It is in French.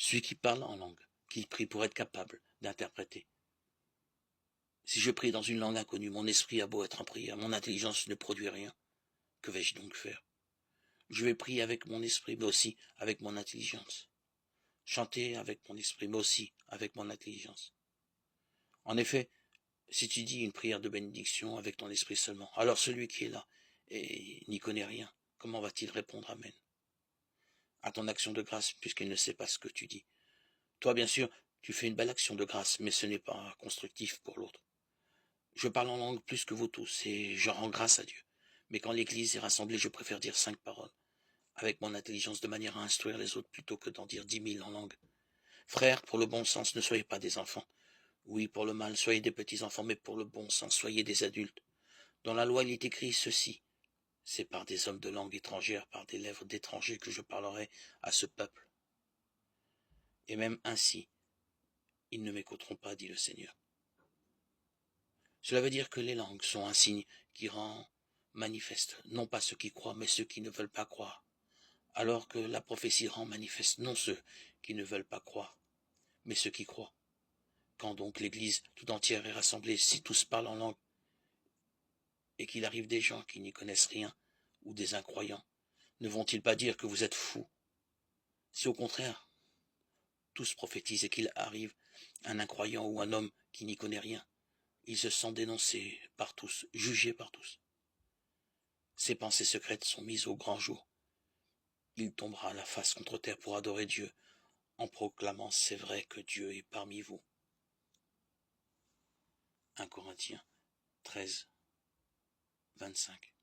celui qui parle en langue, qui prie pour être capable d'interpréter. Si je prie dans une langue inconnue, mon esprit a beau être en prière, mon intelligence ne produit rien. Que vais-je donc faire? Je vais prier avec mon esprit, mais aussi avec mon intelligence. Chanter avec mon esprit, mais aussi avec mon intelligence. En effet, si tu dis une prière de bénédiction avec ton esprit seulement, alors celui qui est là et n'y connaît rien, comment va-t-il répondre Amen à ton action de grâce, puisqu'il ne sait pas ce que tu dis? Toi, bien sûr, tu fais une belle action de grâce, mais ce n'est pas constructif pour l'autre. Je parle en langue plus que vous tous, et je rends grâce à Dieu. Mais quand l'Église est rassemblée, je préfère dire 5 paroles, avec mon intelligence, de manière à instruire les autres plutôt que d'en dire 10 000 en langue. Frères, pour le bon sens, ne soyez pas des enfants. Oui, pour le mal, soyez des petits enfants, mais pour le bon sens, soyez des adultes. Dans la loi, il est écrit ceci. C'est par des hommes de langue étrangère, par des lèvres d'étrangers que je parlerai à ce peuple. Et même ainsi, ils ne m'écouteront pas, dit le Seigneur. Cela veut dire que les langues sont un signe qui rend manifeste, non pas ceux qui croient, mais ceux qui ne veulent pas croire. Alors que la prophétie rend manifeste non ceux qui ne veulent pas croire, mais ceux qui croient. Quand donc l'Église tout entière est rassemblée, si tous parlent en langue, et qu'il arrive des gens qui n'y connaissent rien, ou des incroyants, ne vont-ils pas dire que vous êtes fous? Si au contraire, tous prophétisent et qu'il arrive un incroyant ou un homme qui n'y connaît rien, il se sent dénoncé par tous, jugé par tous. Ses pensées secrètes sont mises au grand jour. Il tombera la face contre terre pour adorer Dieu, en proclamant c'est vrai que Dieu est parmi vous. 1 Corinthiens 13, 25.